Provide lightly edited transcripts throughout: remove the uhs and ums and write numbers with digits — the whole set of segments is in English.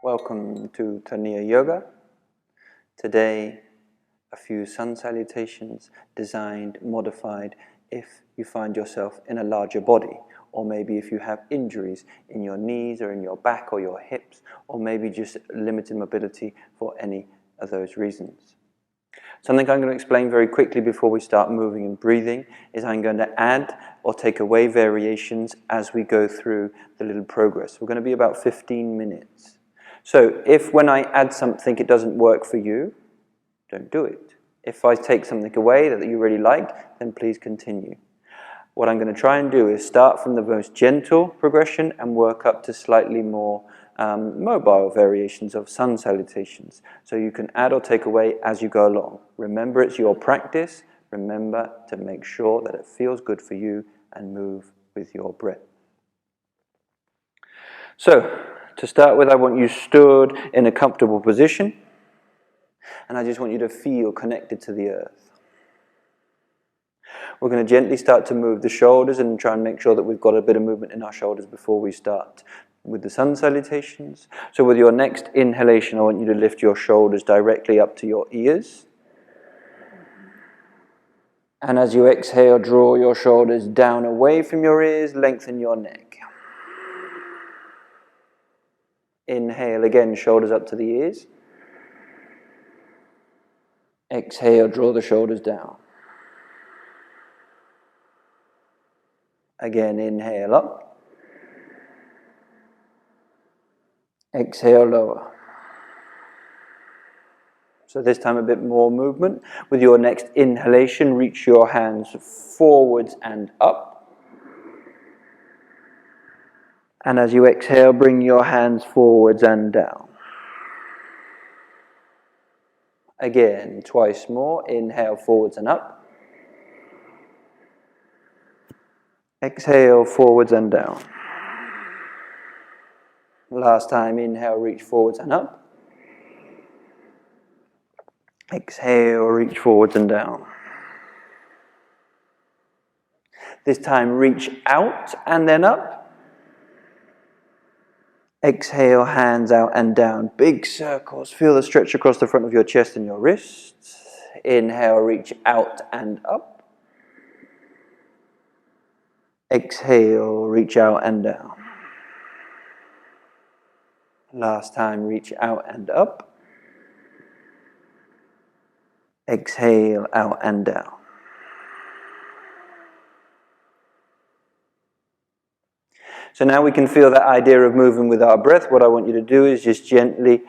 Welcome to Taniya Yoga. Today, a few sun salutations designed, modified if you find yourself in a larger body, or maybe if you have injuries in your knees or in your back or your hips, or maybe just limited mobility for any of those reasons. Something I'm going to explain very quickly before we start moving and breathing is I'm going to add or take away variations as we go through the little progress. We're going to be about 15 minutes. So if when I add something it doesn't work for you, don't do it. If I take something away that you really like, then please continue. What I'm going to try and do is start from the most gentle progression and work up to slightly more mobile variations of sun salutations. So you can add or take away as you go along. Remember, it's your practice. Remember to make sure that it feels good for you and move with your breath. So, to start with, I want you stood in a comfortable position, and I just want you to feel connected to the earth. We're going to gently start to move the shoulders and try and make sure that we've got a bit of movement in our shoulders before we start with the sun salutations. So with your next inhalation, I want you to lift your shoulders directly up to your ears. And as you exhale, draw your shoulders down away from your ears, lengthen your neck. Inhale again, shoulders up to the ears. Exhale, draw the shoulders down. Again, inhale up. Exhale, lower. So this time a bit more movement. With your next inhalation, reach your hands forwards and up. And as you exhale, bring your hands forwards and down. Again, twice more. Inhale, forwards and up. Exhale, forwards and down. Last time, inhale, reach forwards and up. Exhale, reach forwards and down. This time, reach out and then up. Exhale, hands out and down. Big circles. Feel the stretch across the front of your chest and your wrists. Inhale, reach out and up. Exhale, reach out and down. Last time, reach out and up. Exhale, out and down. So now we can feel that idea of moving with our breath. What I want you to do is just gently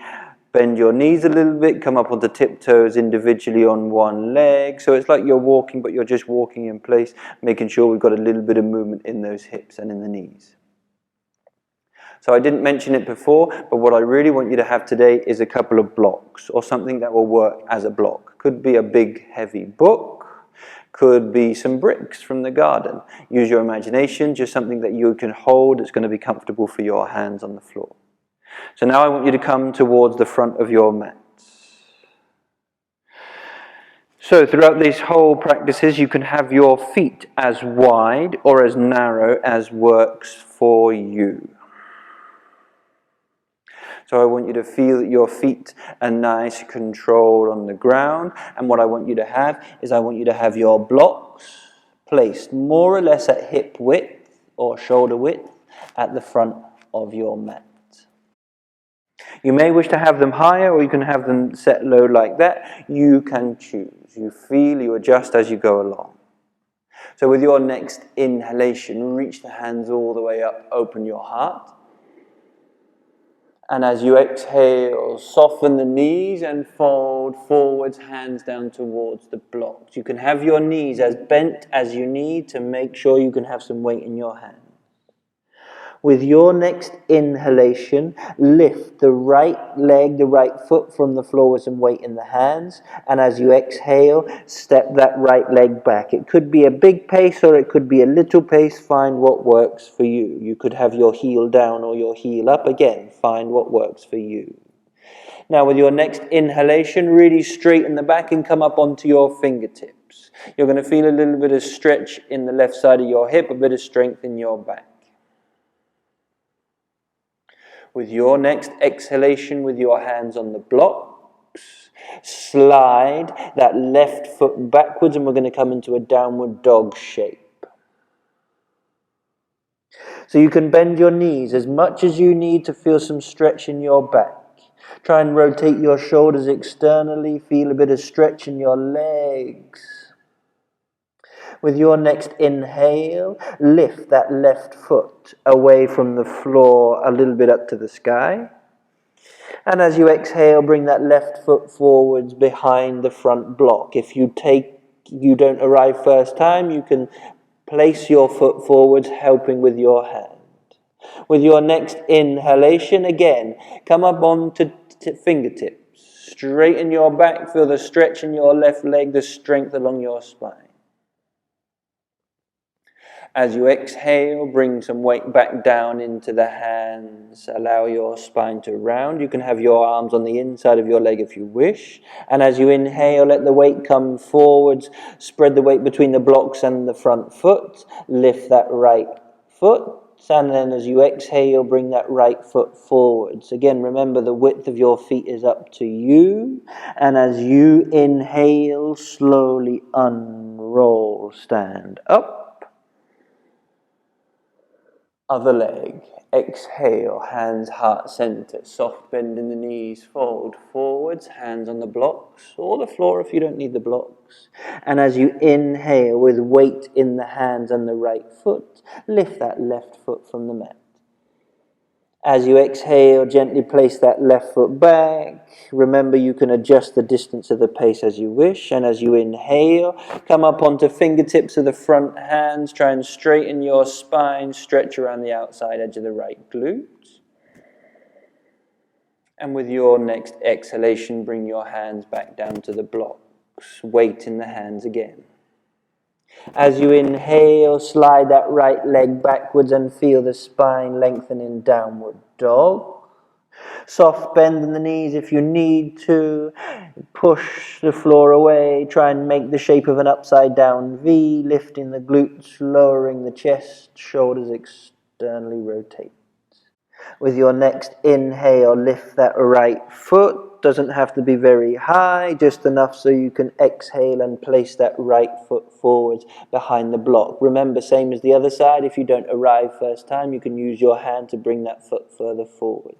bend your knees a little bit, come up onto tiptoes individually on one leg. So it's like you're walking, but you're just walking in place, making sure we've got a little bit of movement in those hips and in the knees. So I didn't mention it before, but what I really want you to have today is a couple of blocks, or something that will work as a block. Could be a big, heavy book. Could be some bricks from the garden. Use your imagination, just something that you can hold that's going to be comfortable for your hands on the floor. So now I want you to come towards the front of your mats. So throughout these whole practices, you can have your feet as wide or as narrow as works for you. So I want you to feel that your feet are nice, controlled on the ground. And what I want you to have is I want you to have your blocks placed more or less at hip width or shoulder width at the front of your mat. You may wish to have them higher, or you can have them set low like that. You can choose. You feel, you adjust as you go along. So with your next inhalation, reach the hands all the way up, open your heart. And as you exhale, soften the knees and fold forwards, hands down towards the blocks. You can have your knees as bent as you need to make sure you can have some weight in your hands. With your next inhalation, lift the right leg, the right foot from the floor with some weight in the hands. And as you exhale, step that right leg back. It could be a big pace or it could be a little pace. Find what works for you. You could have your heel down or your heel up. Again, find what works for you. Now with your next inhalation, really straighten the back and come up onto your fingertips. You're going to feel a little bit of stretch in the left side of your hip, a bit of strength in your back. With your next exhalation, with your hands on the blocks, slide that left foot backwards, and we're going to come into a downward dog shape. So you can bend your knees as much as you need to feel some stretch in your back. Try and rotate your shoulders externally, feel a bit of stretch in your legs. With your next inhale, lift that left foot away from the floor a little bit up to the sky. And as you exhale, bring that left foot forwards behind the front block. If you don't arrive first time, you can place your foot forwards, helping with your hand. With your next inhalation, again, come up onto fingertips. Straighten your back, feel the stretch in your left leg, the strength along your spine. As you exhale, bring some weight back down into the hands. Allow your spine to round. You can have your arms on the inside of your leg if you wish. And as you inhale, let the weight come forwards. Spread the weight between the blocks and the front foot. Lift that right foot. And then as you exhale, bring that right foot forwards. Again, remember the width of your feet is up to you. And as you inhale, slowly unroll, stand up. Other leg, exhale, hands heart center, soft bend in the knees, fold forwards, hands on the blocks or the floor if you don't need the blocks. And as you inhale with weight in the hands and the right foot, lift that left foot from the mat. As you exhale, gently place that left foot back. Remember, you can adjust the distance of the pace as you wish. And as you inhale, come up onto fingertips of the front hands. Try and straighten your spine. Stretch around the outside edge of the right glute. And with your next exhalation, bring your hands back down to the blocks. Weight in the hands again. As you inhale, slide that right leg backwards and feel the spine lengthen in downward dog. Soft bend in the knees if you need to. Push the floor away. Try and make the shape of an upside down V, lifting the glutes, lowering the chest, shoulders externally rotate. With your next inhale, lift that right foot. Doesn't have to be very high, just enough so you can exhale and place that right foot forwards behind the block. Remember, same as the other side, if you don't arrive first time, you can use your hand to bring that foot further forwards.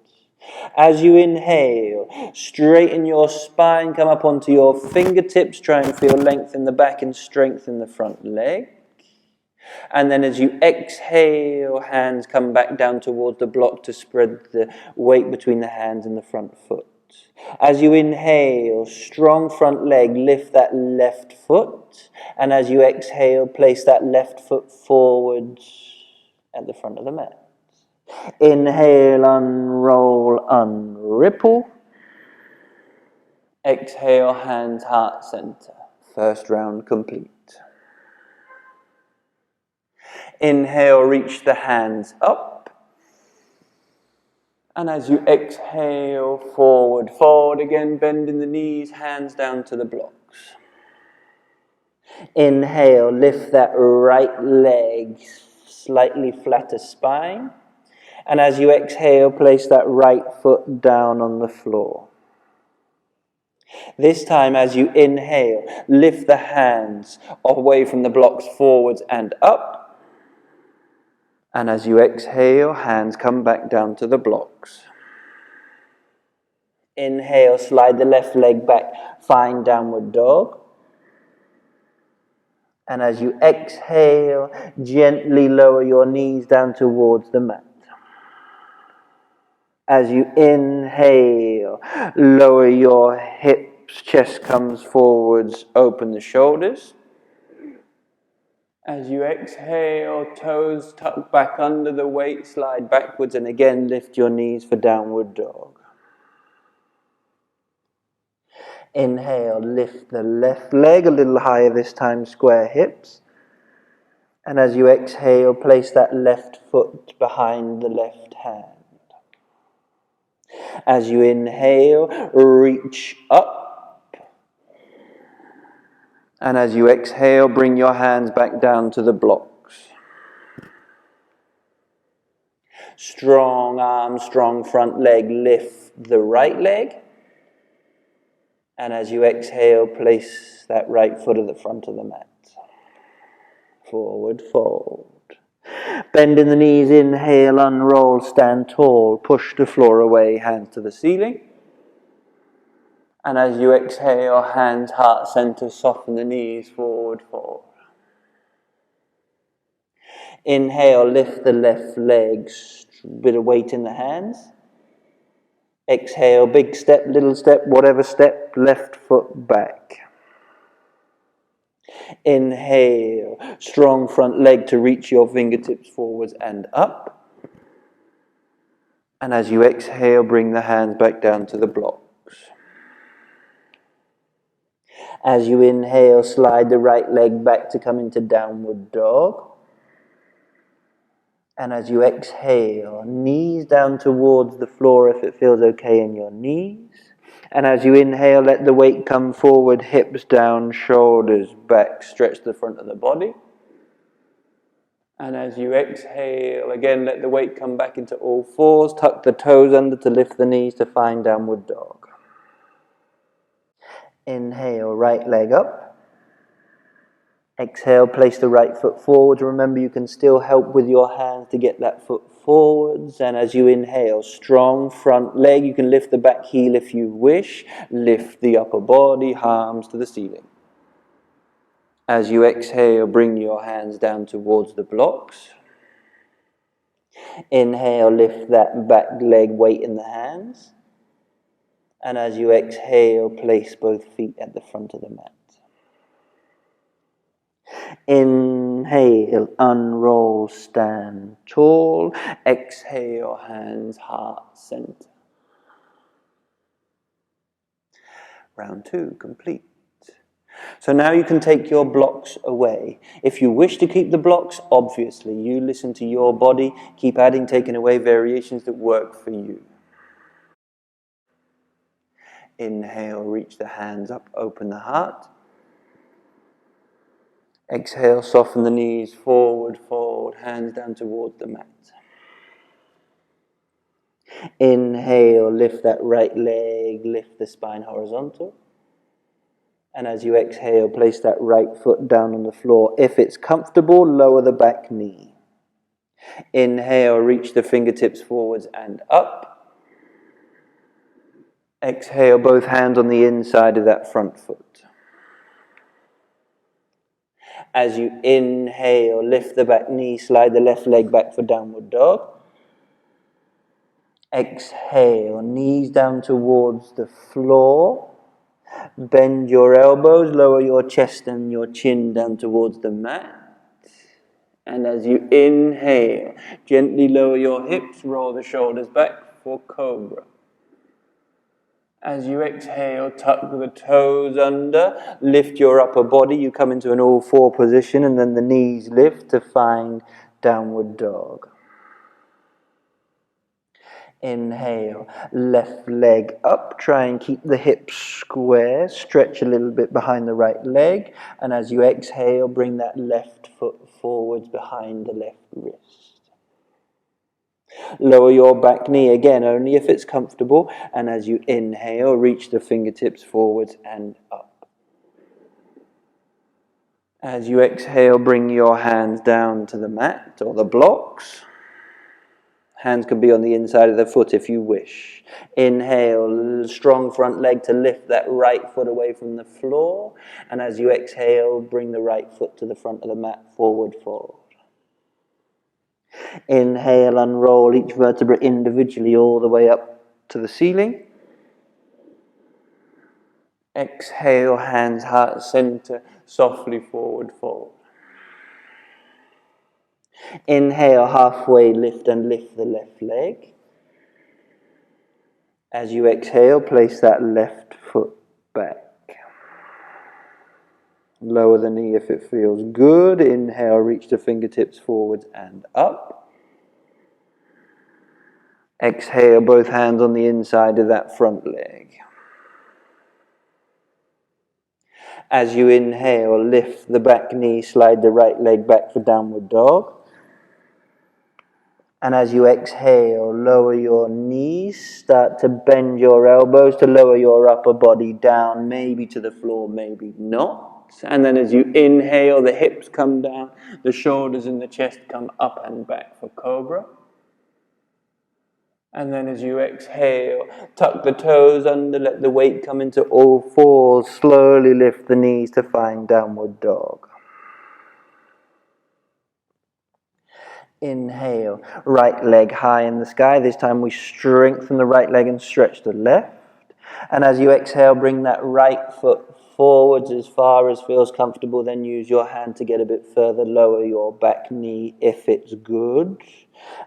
As you inhale, straighten your spine, come up onto your fingertips, try and feel length in the back and strength in the front leg. And then as you exhale, hands come back down towards the block to spread the weight between the hands and the front foot. As you inhale, strong front leg, lift that left foot. And as you exhale, place that left foot forwards at the front of the mat. Inhale, unroll, unripple. Exhale, hands heart center. First round complete. Inhale, reach the hands up. And as you exhale, forward, fold again, bending the knees, hands down to the blocks. Inhale, lift that right leg, slightly flatter spine. And as you exhale, place that right foot down on the floor. This time, as you inhale, lift the hands away from the blocks forwards and up. And as you exhale, hands come back down to the blocks. Inhale, slide the left leg back, find downward dog. And as you exhale, gently lower your knees down towards the mat. As you inhale, lower your hips, chest comes forwards, open the shoulders. As you exhale, toes tuck back under the weight, slide backwards, and again lift your knees for downward dog. Inhale, lift the left leg a little higher this time, square hips. And as you exhale, place that left foot behind the left hand. As you inhale, reach up. And as you exhale, bring your hands back down to the blocks. Strong arm, strong front leg, lift the right leg. And as you exhale, place that right foot at the front of the mat. Forward fold. Bend in the knees, inhale, unroll, stand tall, push the floor away, hands to the ceiling. And as you exhale, hands, heart center, soften the knees, forward fold. Inhale, lift the left leg, bit of weight in the hands. Exhale, big step, little step, whatever step, left foot back. Inhale, strong front leg to reach your fingertips forwards and up. And as you exhale, bring the hands back down to the blocks. As you inhale, slide the right leg back to come into downward dog. And as you exhale, knees down towards the floor if it feels okay in your knees. And as you inhale, let the weight come forward, hips down, shoulders back, stretch the front of the body. And as you exhale, again, let the weight come back into all fours, tuck the toes under to lift the knees to find downward dog. Inhale, right leg up. Exhale, place the right foot forward. Remember, you can still help with your hands to get that foot forwards. And as you inhale, strong front leg. You can lift the back heel if you wish. Lift the upper body, arms to the ceiling. As you exhale, bring your hands down towards the blocks. Inhale, lift that back leg, weight in the hands. And as you exhale, place both feet at the front of the mat. Inhale, unroll, stand tall. Exhale, hands, heart, center. Round 2, complete. So now you can take your blocks away. If you wish to keep the blocks, obviously, you listen to your body. Keep adding, taking away variations that work for you. Inhale, reach the hands up, open the heart. Exhale, soften the knees, forward, fold, hands down towards the mat. Inhale, lift that right leg, lift the spine horizontal. And as you exhale, place that right foot down on the floor. If it's comfortable, lower the back knee. Inhale, reach the fingertips forwards and up. Exhale, both hands on the inside of that front foot. As you inhale, lift the back knee, slide the left leg back for downward dog. Exhale, knees down towards the floor. Bend your elbows, lower your chest and your chin down towards the mat. And as you inhale, gently lower your hips, roll the shoulders back for cobra. As you exhale, tuck the toes under, lift your upper body. You come into an all-four position and then the knees lift to find downward dog. Inhale, left leg up. Try and keep the hips square. Stretch a little bit behind the right leg. And as you exhale, bring that left foot forwards behind the left wrist. Lower your back knee again, only if it's comfortable. And as you inhale, reach the fingertips forwards and up. As you exhale, bring your hands down to the mat or the blocks. Hands can be on the inside of the foot if you wish. Inhale, strong front leg to lift that right foot away from the floor. And as you exhale, bring the right foot to the front of the mat, forward fold. Inhale, unroll each vertebra individually all the way up to the ceiling. Exhale, hands, heart, center, softly forward fold. Inhale, halfway lift and lift the left leg. As you exhale, place that left foot back. Lower the knee if it feels good. Inhale, reach the fingertips forwards and up. Exhale, both hands on the inside of that front leg. As you inhale, lift the back knee, slide the right leg back for downward dog. And as you exhale, lower your knees, start to bend your elbows to lower your upper body down, maybe to the floor, maybe not. And then as you inhale, the hips come down, the shoulders and the chest come up and back for cobra. And then as you exhale, tuck the toes under, let the weight come into all fours, slowly lift the knees to find downward dog. Inhale, right leg high in the sky. This time we strengthen the right leg and stretch the left. And as you exhale, bring that right foot forwards as far as feels comfortable. Then use your hand to get a bit further. Lower your back knee if it's good.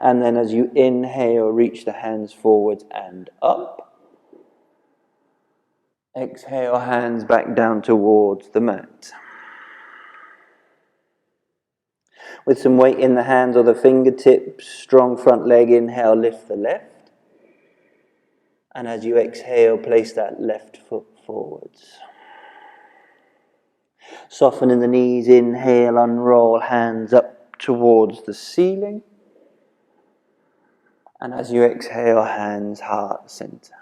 And then as you inhale, reach the hands forwards and up. Exhale, hands back down towards the mat. With some weight in the hands or the fingertips, strong front leg, inhale, lift the left. And as you exhale, place that left foot forwards. Soften in the knees, inhale, unroll, hands up towards the ceiling. And as you exhale, hands heart center.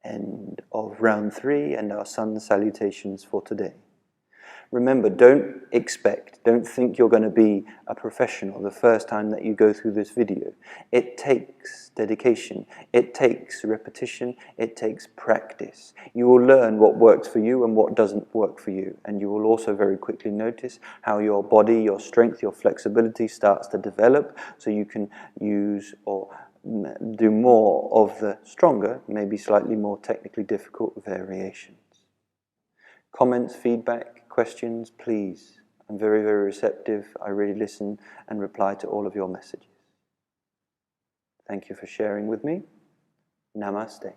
End of round 3 and our sun salutations for today. Remember, don't think you're going to be a professional the first time that you go through this video. It takes dedication, it takes repetition, it takes practice. You will learn what works for you and what doesn't work for you. And you will also very quickly notice how your body, your strength, your flexibility starts to develop, so you can use or do more of the stronger, maybe slightly more technically difficult variations. Comments, feedback, questions, please. I'm very, very receptive. I really listen and reply to all of your messages. Thank you for sharing with me. Namaste.